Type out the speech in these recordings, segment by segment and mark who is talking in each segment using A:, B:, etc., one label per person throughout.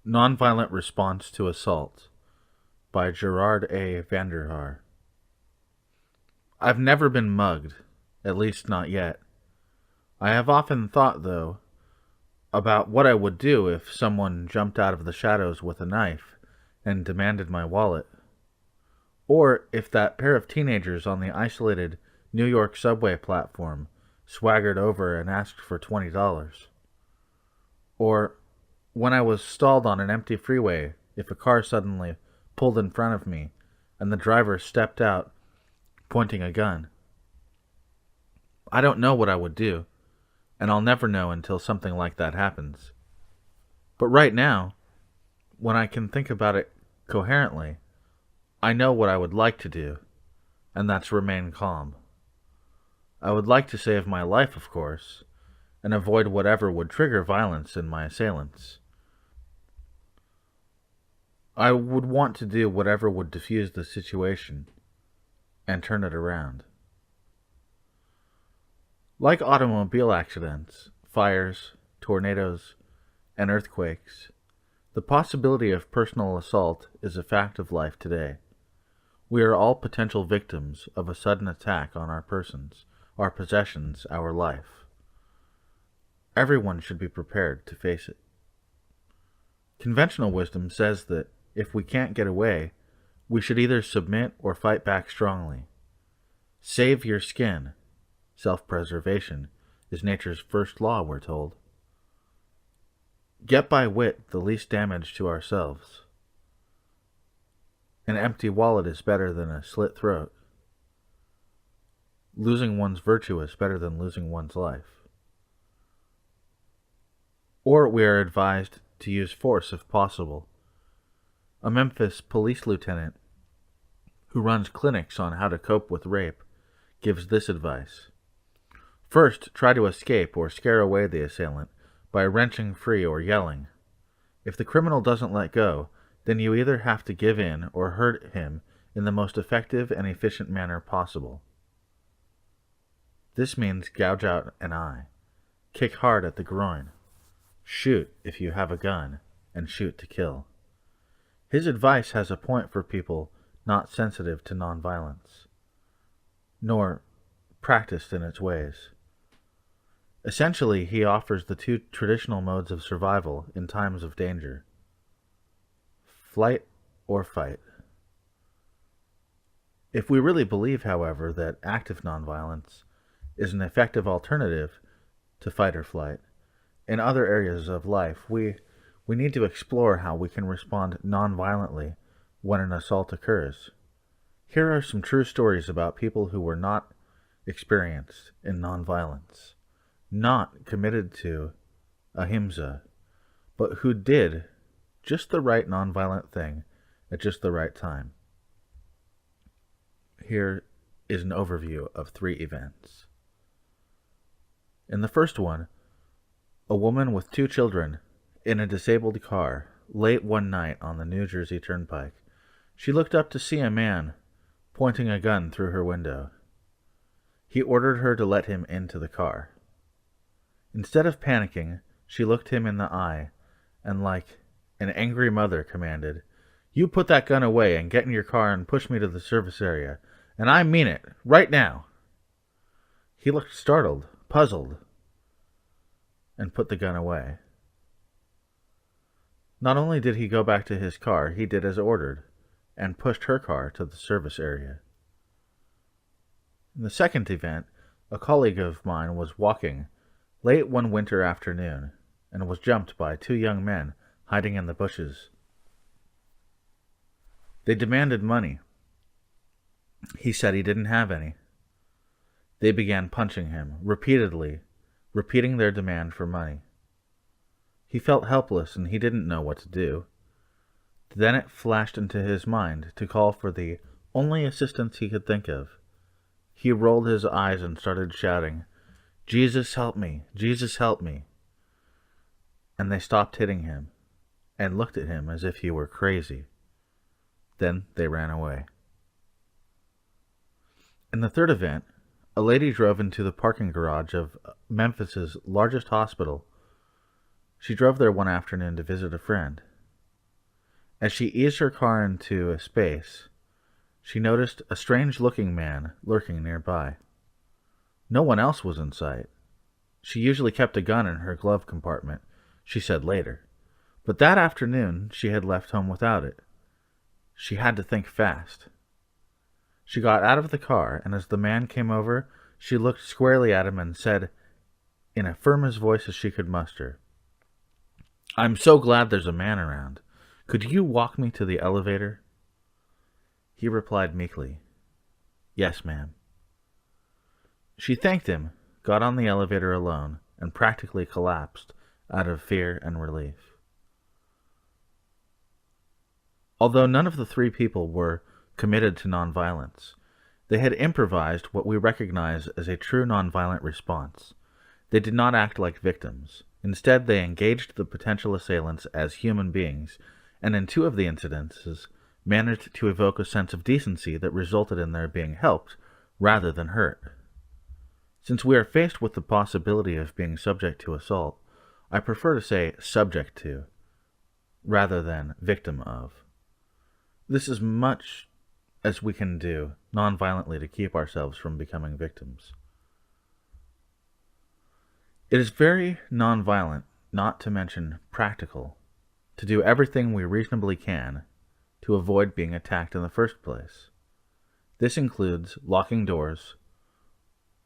A: Nonviolent Response to Assault by Gerard A. Vanderhaar. I've never been mugged, at least not yet. I have often thought, though, about what I would do if someone jumped out of the shadows with a knife and demanded my wallet. Or if that pair of teenagers on the isolated New York subway platform swaggered over and asked for $20. Or when I was stalled on an empty freeway, if a car suddenly pulled in front of me and the driver stepped out pointing a gun. I don't know what I would do, and I'll never know until something like that happens. But right now, when I can think about it coherently, I know what I would like to do, and that's remain calm. I would like to save my life, of course, and avoid whatever would trigger violence in my assailants. I would want to do whatever would diffuse the situation and turn it around. Like automobile accidents, fires, tornadoes, and earthquakes, the possibility of personal assault is a fact of life today. We are all potential victims of a sudden attack on our persons, our possessions, our life. Everyone should be prepared to face it. Conventional wisdom says that if we can't get away, we should either submit or fight back strongly. Save your skin. Self-preservation is nature's first law, we're told. Get by wit the least damage to ourselves. An empty wallet is better than a slit throat. Losing one's virtue is better than losing one's life. Or we are advised to use force if possible. A Memphis police lieutenant who runs clinics on how to cope with rape gives this advice. First, try to escape or scare away the assailant by wrenching free or yelling. If the criminal doesn't let go, then you either have to give in or hurt him in the most effective and efficient manner possible. This means gouge out an eye, kick hard at the groin, shoot if you have a gun, and shoot to kill. His advice has a point for people not sensitive to nonviolence, nor practiced in its ways. Essentially, he offers the two traditional modes of survival in times of danger: flight or fight. If we really believe, however, that active nonviolence is an effective alternative to fight or flight in other areas of life, we need to explore how we can respond nonviolently when an assault occurs. Here are some true stories about people who were not experienced in nonviolence, not committed to ahimsa, but who did just the right nonviolent thing at just the right time. Here is an overview of 3 events. In the first one, a woman with 2 children in a disabled car late one night on the New Jersey Turnpike. She looked up to see a man pointing a gun through her window. He ordered her to let him into the car. Instead of panicking, she looked him in the eye and, like an angry mother, commanded, "You put that gun away and get in your car and push me to the service area, and I mean it, right now." He looked startled, puzzled, and put the gun away. Not only did he go back to his car, he did as ordered, and pushed her car to the service area. In the second event, a colleague of mine was walking late one winter afternoon and was jumped by 2 young men hiding in the bushes. They demanded money. He said he didn't have any. They began punching him, repeatedly, repeating their demand for money. He felt helpless and he didn't know what to do. Then it flashed into his mind to call for the only assistance he could think of. He rolled his eyes and started shouting, "Jesus, help me! Jesus, help me!" And they stopped hitting him and looked at him as if he were crazy. Then they ran away. In the third event, a lady drove into the parking garage of Memphis's largest hospital. She drove there one afternoon to visit a friend. As she eased her car into a space, she noticed a strange-looking man lurking nearby. No one else was in sight. She usually kept a gun in her glove compartment, she said later. But that afternoon, she had left home without it. She had to think fast. She got out of the car, and as the man came over, she looked squarely at him and said, in a firm as voice as she could muster, "I'm so glad there's a man around. Could you walk me to the elevator?" He replied meekly, "Yes, ma'am." She thanked him, got on the elevator alone, and practically collapsed out of fear and relief. Although none of the three people were committed to nonviolence, they had improvised what we recognize as a true nonviolent response. They did not act like victims. Instead, they engaged the potential assailants as human beings, and in two of the incidences, managed to evoke a sense of decency that resulted in their being helped rather than hurt. Since we are faced with the possibility of being subject to assault, I prefer to say subject to, rather than victim of. This is much as we can do nonviolently to keep ourselves from becoming victims. It is very nonviolent, not to mention practical, to do everything we reasonably can to avoid being attacked in the first place. This includes locking doors,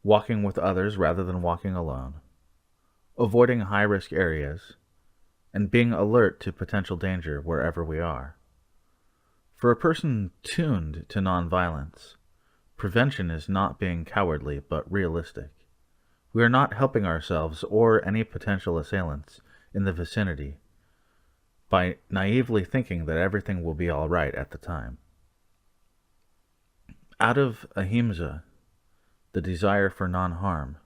A: walking with others rather than walking alone, avoiding high-risk areas, and being alert to potential danger wherever we are. For a person tuned to nonviolence, prevention is not being cowardly but realistic. We are not helping ourselves or any potential assailants in the vicinity by naively thinking that everything will be all right at the time. Out of ahimsa, the desire for non-harm,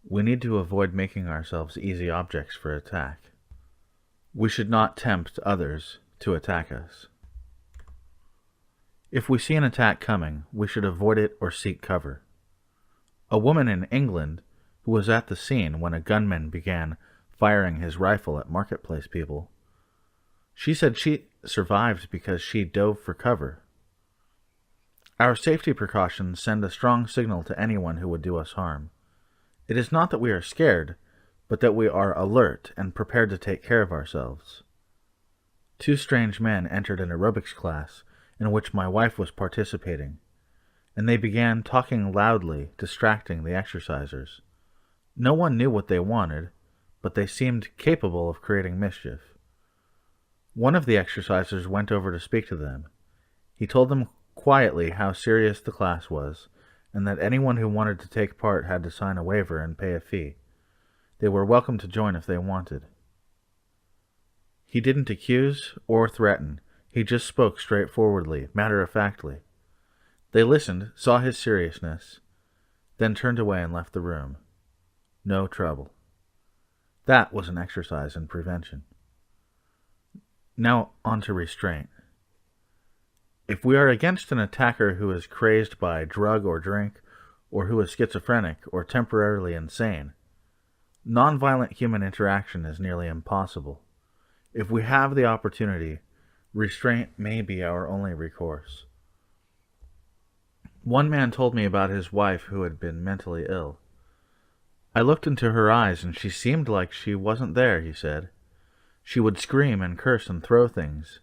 A: we need to avoid making ourselves easy objects for attack. We should not tempt others to attack us. If we see an attack coming, we should avoid it or seek cover. A woman in England who was at the scene when a gunman began firing his rifle at marketplace people, she said she survived because she dove for cover. Our safety precautions send a strong signal to anyone who would do us harm. It is not that we are scared, but that we are alert and prepared to take care of ourselves. Two strange men entered an aerobics class in which my wife was participating, and they began talking loudly, distracting the exercisers. No one knew what they wanted, but they seemed capable of creating mischief. One of the exercisers went over to speak to them. He told them quietly how serious the class was, and that anyone who wanted to take part had to sign a waiver and pay a fee. They were welcome to join if they wanted. He didn't accuse or threaten. He just spoke straightforwardly, matter-of-factly. They listened, saw his seriousness, then turned away and left the room. No trouble. That was an exercise in prevention. Now on to restraint. If we are against an attacker who is crazed by drug or drink, or who is schizophrenic or temporarily insane, nonviolent human interaction is nearly impossible. If we have the opportunity, restraint may be our only recourse. One man told me about his wife who had been mentally ill. I looked into her eyes and she seemed like she wasn't there, he said. She would scream and curse and throw things,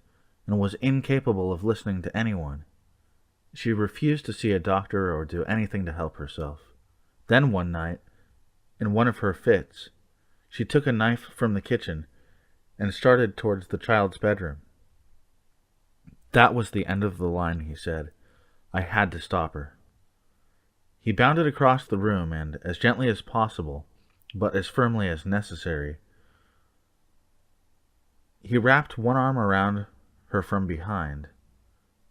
A: and was incapable of listening to anyone. She refused to see a doctor or do anything to help herself. Then one night, in one of her fits, she took a knife from the kitchen and started towards the child's bedroom. That was the end of the line, he said. I had to stop her. He bounded across the room and, as gently as possible, but as firmly as necessary, he wrapped one arm around her from behind,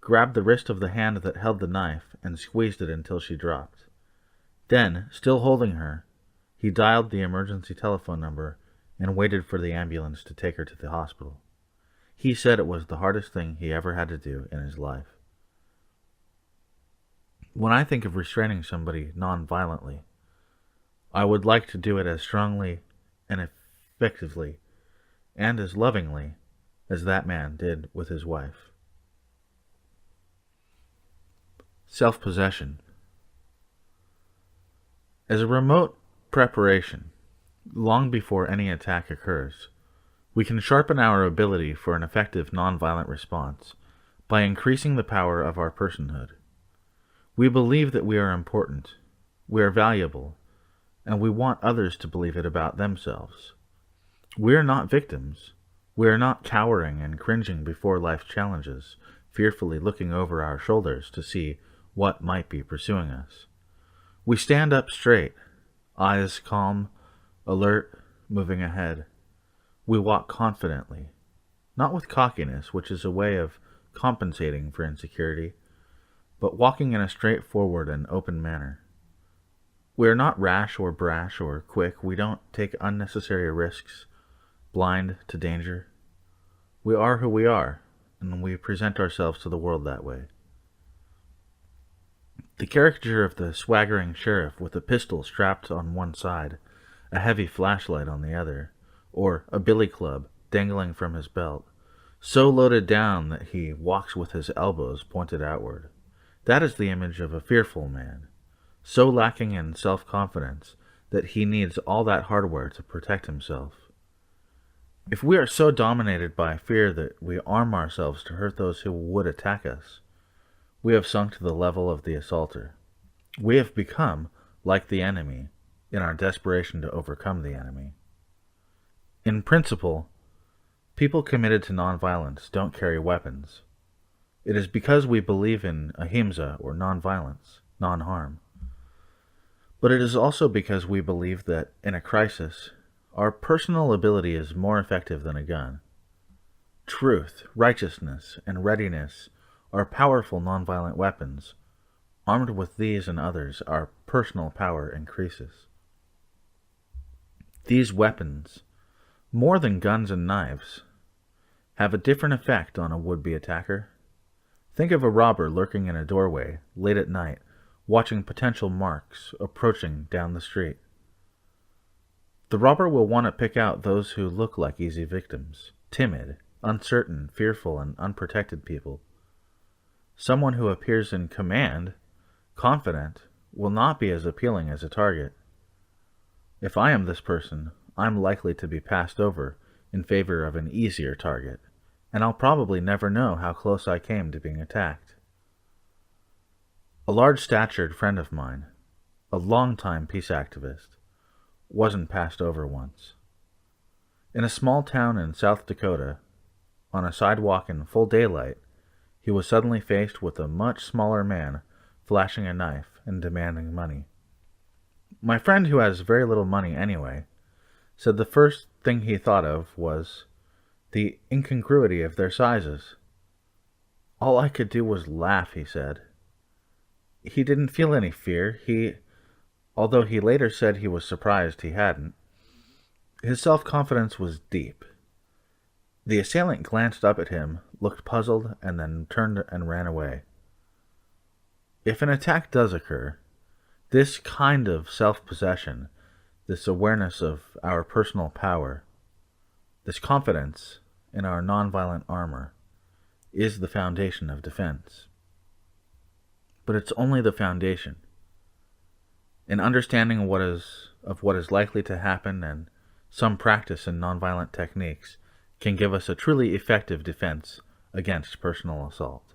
A: grabbed the wrist of the hand that held the knife, and squeezed it until she dropped. Then, still holding her, he dialed the emergency telephone number and waited for the ambulance to take her to the hospital. He said it was the hardest thing he ever had to do in his life. When I think of restraining somebody non-violently, I would like to do it as strongly and effectively and as lovingly as that man did with his wife. Self-possession. As a remote preparation, long before any attack occurs, we can sharpen our ability for an effective nonviolent response by increasing the power of our personhood. We believe that we are important, we are valuable, and we want others to believe it about themselves. We are not victims. We are not cowering and cringing before life's challenges, fearfully looking over our shoulders to see what might be pursuing us. We stand up straight, eyes calm, alert, moving ahead. We walk confidently, not with cockiness, which is a way of compensating for insecurity, but walking in a straightforward and open manner. We are not rash or brash or quick. We don't take unnecessary risks, blind to danger. We are who we are, and we present ourselves to the world that way. The caricature of the swaggering sheriff with a pistol strapped on one side, a heavy flashlight on the other, or a billy club dangling from his belt, so loaded down that he walks with his elbows pointed outward. That is the image of a fearful man, so lacking in self-confidence that he needs all that hardware to protect himself. If we are so dominated by fear that we arm ourselves to hurt those who would attack us, we have sunk to the level of the assaulter. We have become like the enemy in our desperation to overcome the enemy. In principle, people committed to nonviolence don't carry weapons. It is because we believe in ahimsa, or nonviolence, non-harm. But it is also because we believe that in a crisis, our personal ability is more effective than a gun. Truth, righteousness, and readiness are powerful nonviolent weapons. Armed with these and others, our personal power increases. These weapons, more than guns and knives, have a different effect on a would-be attacker. Think of a robber lurking in a doorway, late at night, watching potential marks approaching down the street. The robber will want to pick out those who look like easy victims, timid, uncertain, fearful, and unprotected people. Someone who appears in command, confident, will not be as appealing as a target. If I am this person, I'm likely to be passed over in favor of an easier target, and I'll probably never know how close I came to being attacked. A large-statured friend of mine, a long-time peace activist, wasn't passed over once. In a small town in South Dakota, on a sidewalk in full daylight, he was suddenly faced with a much smaller man flashing a knife and demanding money. My friend, who has very little money anyway, said the first thing he thought of was the incongruity of their sizes. All I could do was laugh, he said. He didn't feel any fear, although he later said he was surprised he hadn't. His self-confidence was deep. The assailant glanced up at him, looked puzzled, and then turned and ran away. If an attack does occur, this kind of self-possession, this awareness of our personal power, this confidence in our nonviolent armor, is the foundation of defense. But it's only the foundation. An understanding of what is likely to happen and some practice in nonviolent techniques can give us a truly effective defense against personal assault.